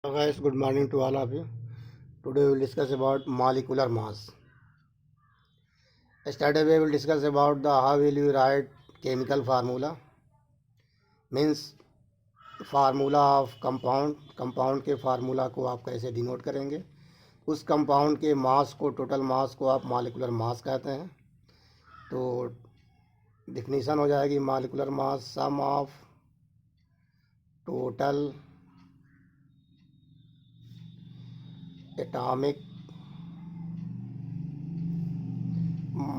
Hello guys, good morning to all of you. Today we will discuss about molecular mass. Yesterday we will discuss about the how will you write chemical formula, means formula of compound के formula को आप कैसे denote करेंगे, उस compound के मास को, total mass को आप मॉलिक्यूलर मास कहते हैं। तो डिफिनीशन हो जाएगी molecular mass sum of total atomic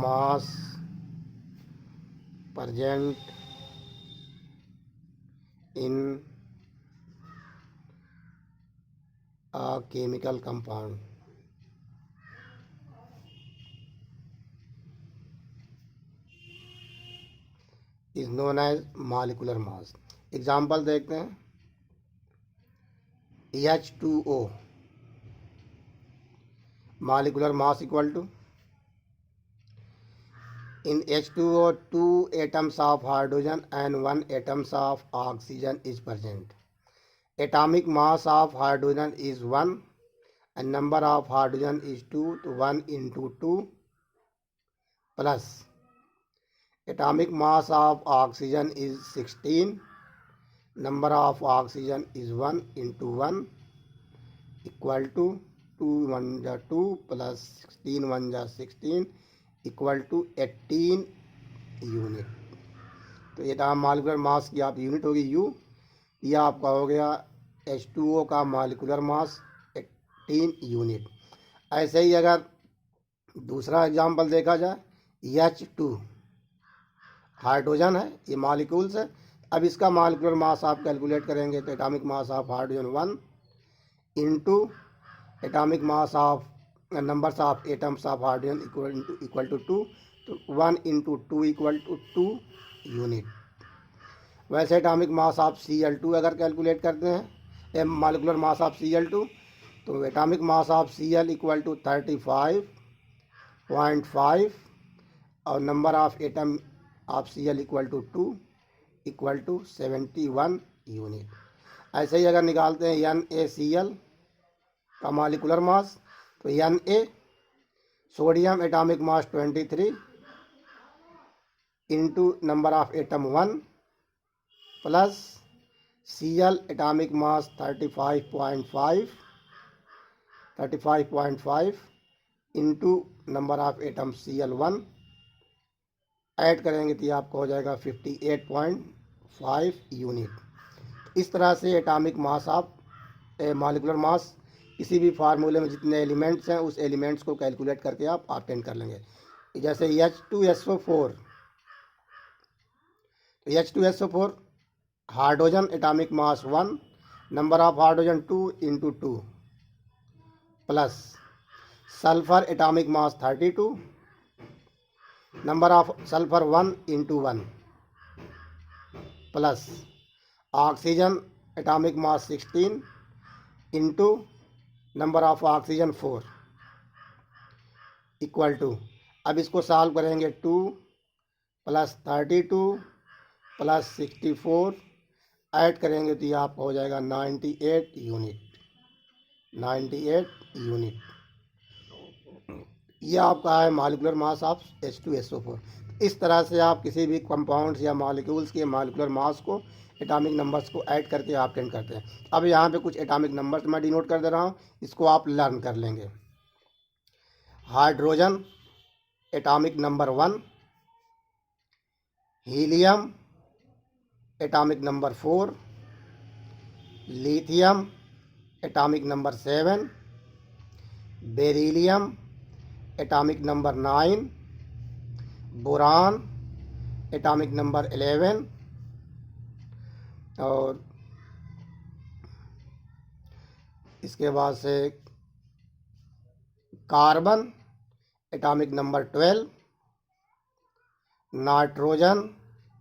mass present in a chemical compound is known as molecular mass. Example देखते हैं। H2O molecular mass equal to, in H2O 2 atoms of hydrogen and 1 atoms of oxygen is present. Atomic mass of hydrogen is 1 and number of hydrogen is 2, तो 1 into 2 plus atomic mass of oxygen is 16, number of oxygen is 1 into 1 equal to 2 1 जा 2 plus 16 1 जा 16 equal to 18 unit. तो ये था molecular mass की आप unit होगी you. यह आपका हो गया H2O का मॉलिक्यूलर मास 18 यूनिट। ऐसे ही अगर दूसरा एग्जांपल देखा जाए, H2 हाइड्रोजन है, ये मॉलिक्यूल्स है। अब इसका मॉलिक्यूलर मास आप कैलकुलेट करेंगे तो atomic mass of hydrogen 1 into atomic mass of numbers of atoms of hydrogen equal to 2, तो 1 इंटू 2 इक्वल टू 2 यूनिट। वैसे एटॉमिक मास ऑफ Cl2 अगर कैलकुलेट करते हैं, मॉलिक्यूलर मास ऑफ Cl2, तो atomic mass of Cl equal to 35.5 और number of atom of Cl equal to 2 equal to 71 unit. ऐसे ही अगर निकालते हैं NaCl का मॉलिक्यूलर मास, तो Na sodium atomic mass 23 into number of atom 1 plus Cl atomic mass 35.5 into number of atom Cl1 add करेंगे तो आपको हो जाएगा 58.5 यूनिट। इस तरह से atomic mass of molecular mass किसी भी फार्मूले में जितने एलिमेंट्स हैं उस एलिमेंट्स को कैलकुलेट करके आप ऑब्टेन कर लेंगे। जैसे H2SO4, तो H2SO4 hydrogen atomic mass 1, number of hydrogen 2 into 2 plus sulphur atomic mass 32, number of sulphur 1 into 1 plus oxygen atomic mass 16 into number of oxygen 4 equal to, अब इसको सॉल्व करेंगे 2 प्लस 32 प्लस 64 ऐड करेंगे तो ये आपका हो जाएगा 98 यूनिट। ये आपका है मॉलिक्यूलर मास ऑफ H2SO4। इस तरह से आप किसी भी कंपाउंड्स या मॉलिक्यूल्स के मॉलिक्यूलर मास को एटॉमिक नंबर्स को ऐड करके ऑब्टेन करते हैं। अब यहाँ पे कुछ एटॉमिक नंबर्स मैं डिनोट कर दे रहा हूँ, इसको आप लर्न कर लेंगे। Hydrogen atomic number 1, helium atomic number 4, lithium atomic number 7, beryllium atomic number 9, boron atomic number 11 और इसके बाद से carbon atomic number 12, nitrogen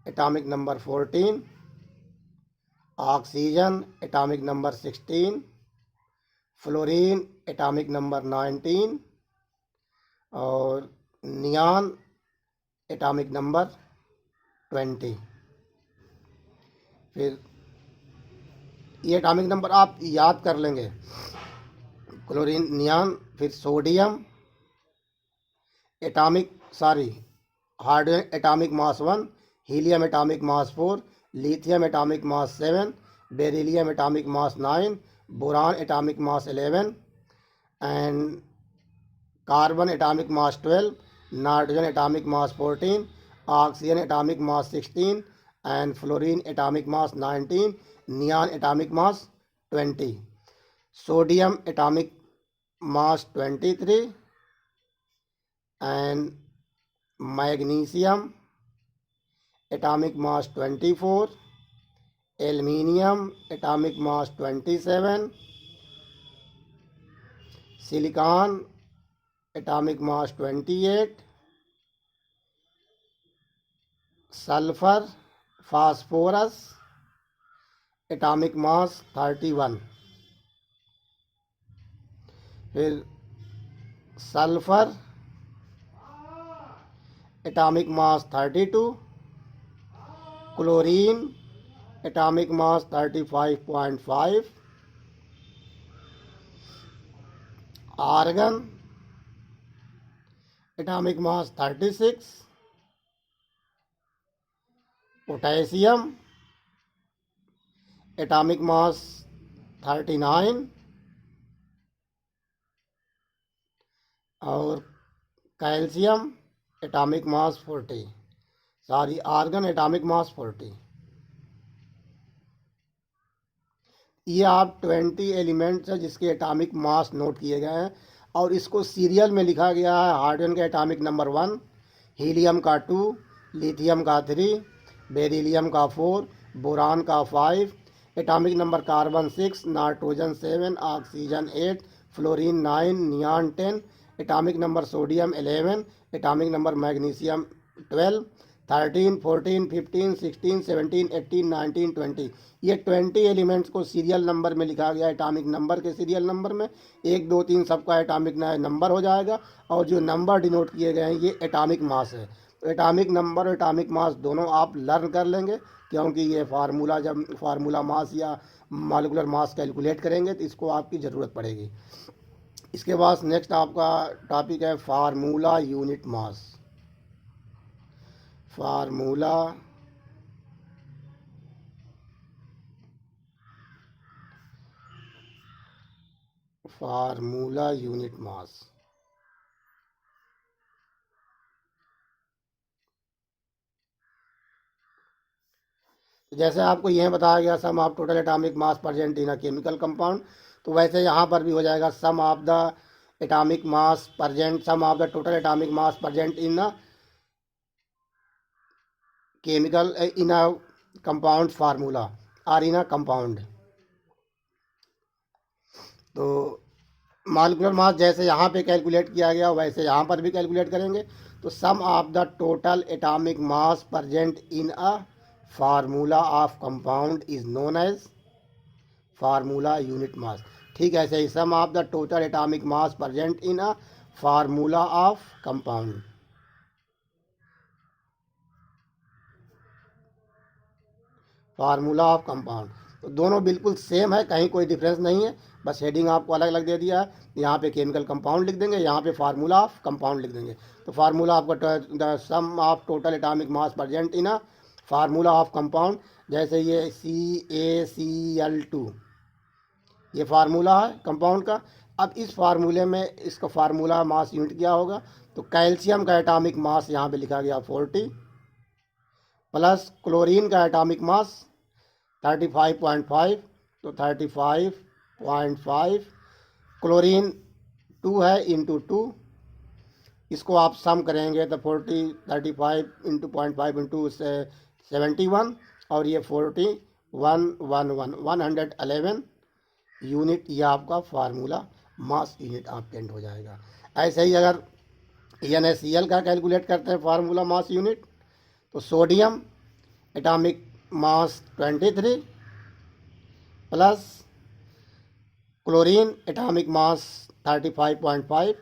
atomic number 14, oxygen atomic number 16, fluorine atomic number 19 और नियॉन एटॉमिक नंबर 20। फिर ये atomic number आप याद कर लेंगे। क्लोरीन, नियॉन, फिर sodium hydrogen atomic mass 1, helium atomic mass 4, lithium atomic mass 7, beryllium atomic mass 9, boron atomic mass 11 and carbon atomic mass 12, nitrogen atomic mass 14, oxygen atomic mass 16 and fluorine atomic mass 19, neon atomic mass 20, sodium atomic mass 23 and magnesium atomic mass 24, aluminium atomic mass 27, silicon atomic mass 28, sulfur phosphorus atomic mass 31, फिर sulphur atomic mass 32, chlorine atomic mass 35.5, argon atomic mass 36, potassium atomic mass 39 और calcium atomic mass 40, argon atomic mass 40। ये आप 20 elements है जिसके atomic mass note किए गए हैं और इसको सीरियल में लिखा गया है। हाइड्रोजन का एटॉमिक नंबर 1, हीलियम का 2, लिथियम का 3, बेरिलियम का 4, बोरान का 5, atomic number carbon 6, nitrogen 7, oxygen 8, fluorine 9, neon 10, atomic number sodium 11, atomic number magnesium 12, 13, 14, 15, 16, 17, 18, 19, 20। ये 20 एलिमेंट्स को सीरियल नंबर में लिखा गया। एटॉमिक नंबर के सीरियल नंबर में 1, 2, 3 सबका एटॉमिक नंबर हो जाएगा और जो नंबर डिनोट किए गए हैं ये एटॉमिक मास है। तो एटॉमिक नंबर और एटॉमिक मास दोनों आप लर्न कर लेंगे, क्योंकि ये जब फार्मूला मास या मॉलिक्यूलर मास कैलकुलेट करेंगे तो इसको आपकी ज़रूरत पड़ेगी। इसके बाद नेक्स्ट आपका टॉपिक है formula unit mass. Formula unit mass. जैसे आपको यह बताया गया sum of total atomic mass present in a chemical compound, तो वैसे यहाँ पर भी हो जाएगा sum of the atomic mass present, sum of the total atomic mass present in a chemical in a compound formula और इन अ कंपाउंड। तो molecular mass जैसे यहाँ पे कैलकुलेट किया गया वैसे यहाँ पर भी कैलकुलेट करेंगे। तो sum of the total atomic mass present in a formula of compound is known as formula unit mass. ठीक है, ऐसे ही sum of the total atomic mass present in a formula of compound. Formula of compound तो दोनों बिल्कुल same है, कहीं कोई डिफरेंस नहीं है, बस हेडिंग आपको अलग अलग दे दिया है। यहाँ पे केमिकल कंपाउंड लिख देंगे, यहाँ पे फार्मूला ऑफ कंपाउंड लिख देंगे। तो फार्मूला आपका the sum of total atomic mass present in a formula of compound, जैसे ये CaCl2 ये फार्मूला है कंपाउंड का। अब इस फार्मूले में इसका फार्मूला मास यूनिट क्या होगा, तो कैल्शियम का एटॉमिक मास यहाँ पे लिखा गया 40 प्लस क्लोरीन का एटॉमिक मास 35.5, तो 35.5 क्लोरीन 2 है इंटू 2, इसको आप सम करेंगे तो 35 इंटू 0.5 इंटू 71 और ये 111 यूनिट, ये आपका फार्मूला मास यूनिट ऑब्टेंड हो जाएगा। ऐसे ही अगर NaCl का कैलकुलेट करते हैं फार्मूला मास यूनिट, तो sodium atomic mass 23 plus chlorine atomic mass 35.5।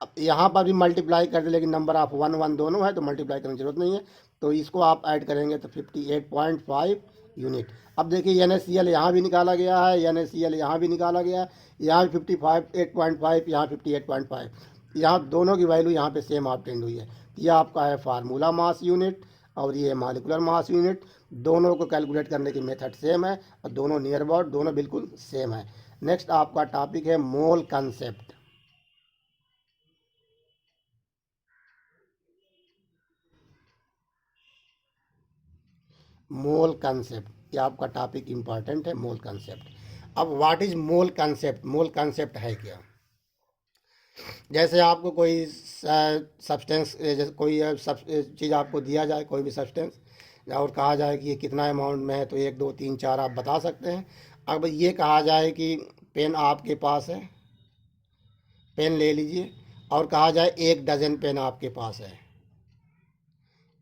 अब यहाँ पर भी मल्टीप्लाई कर दे, लेकिन नंबर ऑफ 1 1 दोनों है तो मल्टीप्लाई करने की जरूरत नहीं है। तो इसको आप ऐड करेंगे तो 58.5 यूनिट। अब देखिए NaCl यहाँ भी निकाला गया है, NaCl यहाँ भी निकाला गया है, यहाँ 58.5, यहाँ 58.5, यहाँ दोनों की वैल्यू यहाँ पे सेम ऑब्टेंड हुई है। यह आपका है फार्मूला मास यूनिट और ये मॉलिक्यूलर मास यूनिट। दोनों को कैलकुलेट करने की मेथड सेम है और दोनों नियर अबाउट, दोनों बिल्कुल सेम है। नेक्स्ट आपका टॉपिक है मोल कंसेप्ट। मोल कंसेप्ट, ये आपका टॉपिक इंपॉर्टेंट है, मोल कंसेप्ट। अब what is mole concept? Mole concept है क्या? जैसे आपको कोई सब्सटेंस, जैसे कोई चीज़ आपको दिया जाए, कोई भी सब्सटेंस, और कहा जाए कि ये कितना अमाउंट में है, तो 1 2 3 4 आप बता सकते हैं। अब ये कहा जाए कि पेन आपके पास है, पेन ले लीजिए, और कहा जाए 1 डज़न पेन आपके पास है,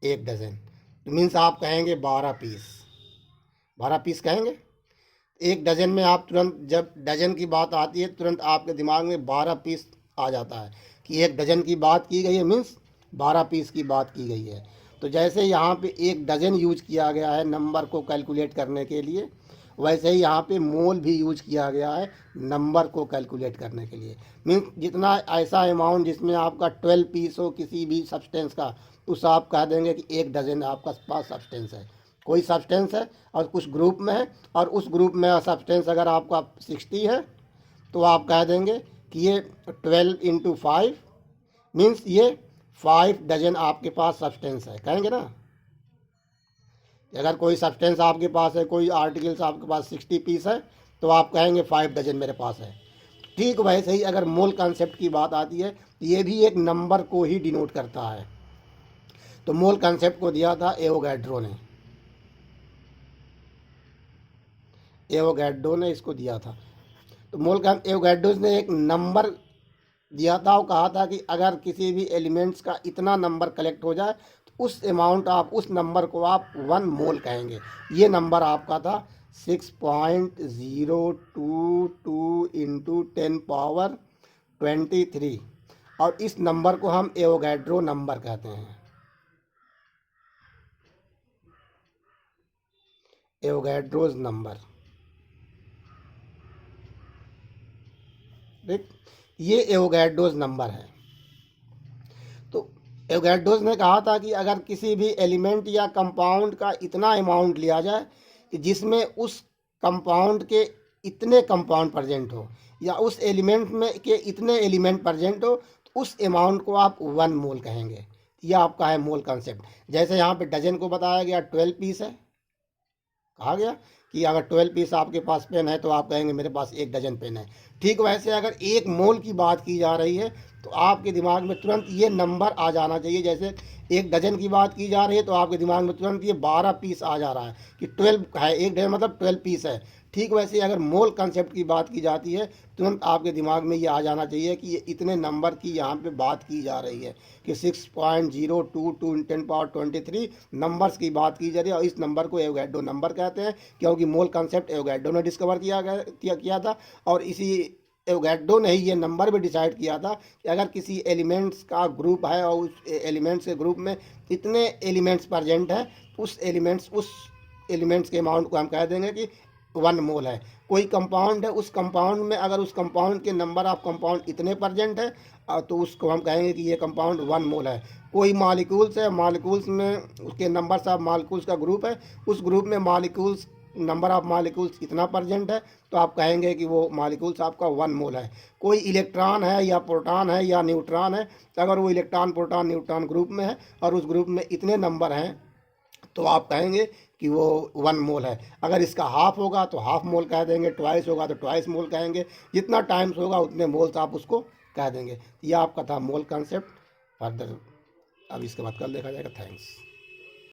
1 डज़न, तो मीन्स आप कहेंगे 12 पीस, 12 पीस कहेंगे। 1 डज़न में आप तुरंत, जब डज़न की बात आती है, तुरंत आपके दिमाग में 12 पीस आ जाता है कि 1 डज़न की बात की गई है, मीन्स 12 पीस की बात की गई है। तो जैसे यहाँ पे 1 डज़न यूज किया गया है नंबर को कैलकुलेट करने के लिए, वैसे ही यहाँ पे मोल भी यूज किया गया है नंबर को कैलकुलेट करने के लिए। मीन्स जितना ऐसा अमाउंट जिसमें आपका 12 पीस हो किसी भी सब्सटेंस का, उस आप कह देंगे कि 1 डज़न आपका पास सब्सटेंस है। कोई सब्सटेंस है और कुछ ग्रुप में है, और उस ग्रुप में सब्सटेंस अगर आपका 60 है, तो आप कह देंगे कि ये 12 × 5 मीन्स ये 5 डज़न आपके पास सब्सटेंस है, कहेंगे ना। अगर कोई सब्सटेंस आपके पास है, कोई आर्टिकल्स आपके पास 60 पीस है, तो आप कहेंगे 5 डज़न मेरे पास है। ठीक वैसे ही अगर मोल कंसेप्ट की बात आती है, ये भी एक नंबर को ही डिनोट करता है। तो मोल कंसेप्ट को दिया था एवोगैड्रो ने, एवोगैड्रो ने इसको दिया था। तो मोल का एवोगैड्रो ने एक नंबर दिया था और कहा था कि अगर किसी भी एलिमेंट्स का इतना नंबर कलेक्ट हो जाए, तो उस अमाउंट, आप उस नंबर को आप 1 मोल कहेंगे। ये नंबर आपका था 6.022 × 10⁻23, और इस नंबर को हम एवोगैड्रो नंबर कहते हैं, एवोगैड्रोज नंबर। ठीक, ये एवोगैड्रोज नंबर है। तो एवोगैड्रोज ने कहा था कि अगर किसी भी एलिमेंट या कंपाउंड का इतना अमाउंट लिया जाए कि जिसमें उस कंपाउंड के इतने कंपाउंड प्रेजेंट हो, या उस एलिमेंट में के इतने एलिमेंट प्रेजेंट हो, तो उस अमाउंट को आप 1 मोल कहेंगे। यह आपका है मोल कंसेप्ट। जैसे यहाँ पे डजन को बताया गया 12 पीस है, कहा गया कि अगर 12 पीस आपके पास पेन है, तो आप कहेंगे मेरे पास 1 डज़न पेन है। ठीक वैसे अगर 1 मोल की बात की जा रही है, तो आपके दिमाग में तुरंत ये नंबर आ जाना चाहिए। जैसे 1 डज़न की बात की जा रही है, तो आपके दिमाग में तुरंत ये 12 पीस आ जा रहा है कि 12 है, 1 डज़न मतलब 12 पीस है। ठीक वैसे अगर मोल कंसेप्ट की बात की जाती है, तुरंत आपके दिमाग में ये आ जाना चाहिए कि ये इतने नंबर की यहाँ पे बात की जा रही है, कि 6.022 × 10⁻23 नंबर्स की बात की जा रही है। और इस नंबर को एवोगैड्रो नंबर कहते हैं, क्योंकि मोल कंसेप्ट एवोगैड्रो ने डिस्कवर किया था। और इसी एवोगैड्रो ने ही ये नंबर भी डिसाइड किया था कि अगर किसी एलिमेंट्स का ग्रुप है और उस एलिमेंट्स के ग्रुप में इतने एलिमेंट्स प्रेजेंट हैं, उस एलिमेंट्स के अमाउंट को हम कह देंगे कि 1 मोल है। कोई कंपाउंड है, उस कंपाउंड में अगर उस कंपाउंड के नंबर ऑफ कंपाउंड इतने प्रेजेंट है, तो उसको हम कहेंगे कि ये कंपाउंड 1 मोल है। कोई मॉलिक्यूल्स है, मॉलिक्यूल्स में उसके नंबर्स ऑफ मॉलिक्यूल्स का ग्रुप है, उस ग्रुप में मॉलिक्यूल्स, नंबर ऑफ मॉलिक्यूल्स इतना प्रेजेंट है, तो आप कहेंगे कि वो मॉलिक्यूल्स आपका 1 मोल है। कोई इलेक्ट्रॉन है या प्रोटॉन है या न्यूट्रॉन है, तो अगर वो इलेक्ट्रॉन प्रोटॉन न्यूट्रॉन ग्रुप में है और उस ग्रुप में इतने नंबर हैं, तो आप कहेंगे कि वो 1 मोल है। अगर इसका हाफ होगा तो हाफ मोल कह देंगे, ट्वाइस होगा तो ट्वाइस मोल कहेंगे, जितना टाइम्स होगा उतने मोल्स आप उसको कह देंगे। यह आपका था मोल कंसेप्ट। फर्दर अब इसके बाद कल देखा जाएगा। थैंक्स।